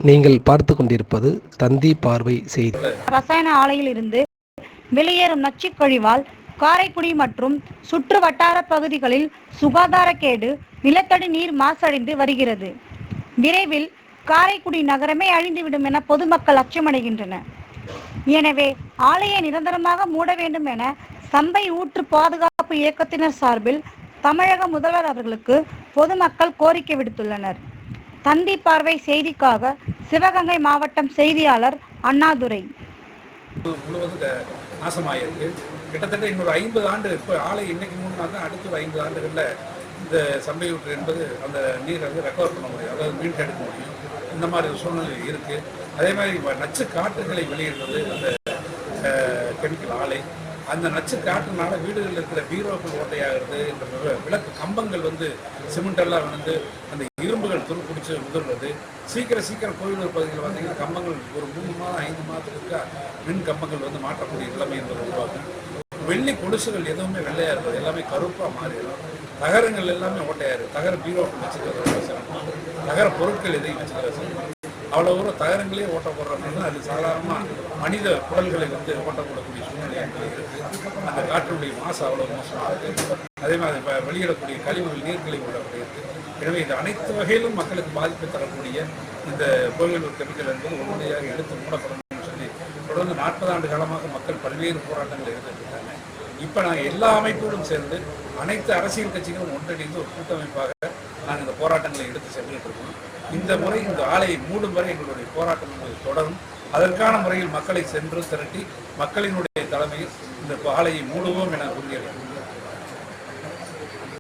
நீங்கள் பார்த்து கொண்டிருப்பது தந்தி பார்வை செய்தி. ரசாயன ஆலையில் இருந்து வெளியேறும் நச்சுக் கழிவால் காரைக்குடி மற்றும் சுற்று வட்டார பகுதிகளில் சுகாதாரக்கேடு, நிலத்தடி நீர் மாசடைந்து வருகிறது. விரைவில் காரைக்குடி நகரமே அழிந்துவிடும் என பொதுமக்கள் அச்சமடைகின்றனர். எனவே ஆலையை நிரந்தரமாக மூட வேண்டும் என சம்பை ஊற்று பாதுகாப்பு இயக்கத்தினர் சார்பில் தமிழக முதல்வர் அவர்களுக்கு பொதுமக்கள் கோரிக்கை விடுத்துள்ளனர். தந்தி பார்வை செய்திக்காக சிவகங்கை மாவட்டம் செய்தியாளர் அண்ணாதுரை. முழுவதும் நாசமாயிருக்கு. கிட்டத்தட்ட இன்னொரு 50 ஆண்டு, இப்போ ஆலை இன்னைக்கு மூணு தான், அடுத்த ஒரு 50 ஆண்டுகளில் இந்த சம்பையூற்று என்பது அந்த நீரை வந்து ரெக்கவர் பண்ண முடியும், அதாவது மீன் எடுக்க முடியும். இந்த மாதிரி ஒரு சூழ்நிலை இருக்குது. அதே மாதிரி நச்சு காற்றுகளை வெளியிடுறது அந்த கெமிக்கல் ஆலை. அந்த நச்சு காற்றுனால வீடுகளில் இருக்கிற பீரோக்கள் ஓட்டையாகிறது, இந்த விளக்கு கம்பங்கள் வந்து சிமெண்டெல்லாம் வந்து அந்த இரும்புகள் துருப்பிடிச்சு உதிர்வது. சீக்கிரம் கோயிலூர் பகுதியில் பார்த்தீங்கன்னா கம்பங்கள் ஒரு 3 மாதம் 5 மாதத்துக்கு மின் கம்பங்கள் வந்து மாற்றக்கூடிய நிலைமை என்பது உருவாகும். வெள்ளி கொலுசுகள் எதுவுமே வெள்ளையாக இருந்தது, எல்லாமே கருப்பாக மாறிடும். தகரங்கள் எல்லாமே ஓட்டையாக இருக்குது. தகர பீரோக்கள் வச்சுக்கிறது சிரமம், தகர பொருட்கள் எதையும் வச்சுக்கிறது சிரமம். அவ்வளோ தூரம் தகரங்களே ஓட்ட போடுறோம்னா அது சாதாரணமாக மனித குடல்களை வந்து ஓட்டப்படக்கூடிய சூழ்நிலை இருக்குது. அந்த காற்றுடைய மாசு அவ்வளோ மோசமாக இருக்குது. அதே மாதிரி வெளியிடக்கூடிய கழிவுகள் நீர்க்கழிவு விடக்கூடியது. எனவே இது அனைத்து வகையிலும் மக்களுக்கு பாதிப்பை தரக்கூடிய இந்த கோயிலூர் கெமிக்கல் என்பது உடனடியாக எடுத்து மூடப்படணும்னு சொல்லி தொடர்ந்து 40 ஆண்டு காலமாக மக்கள் பல்வேறு போராட்டங்கள் இருந்துருக்காங்க. இப்போ நாங்கள் எல்லா அமைப்புகளும் சேர்ந்து அனைத்து அரசியல் கட்சிகளும் ஒன்றிணைந்து ஒரு கூட்டமைப்பாக நாங்கள் இந்த போராட்டங்களை எடுத்து சென்றுட்டு இருக்கோம். இந்த முறை இந்த ஆலையை மூடும் வரை எங்களுடைய போராட்டம் என்பது தொடரும். அதற்கான முறையில் மக்களை சென்று திரட்டி மக்களினுடைய தலைமையில் இந்த ஆலையை மூடுவோம் என உறுதியளிக்கிறோம்.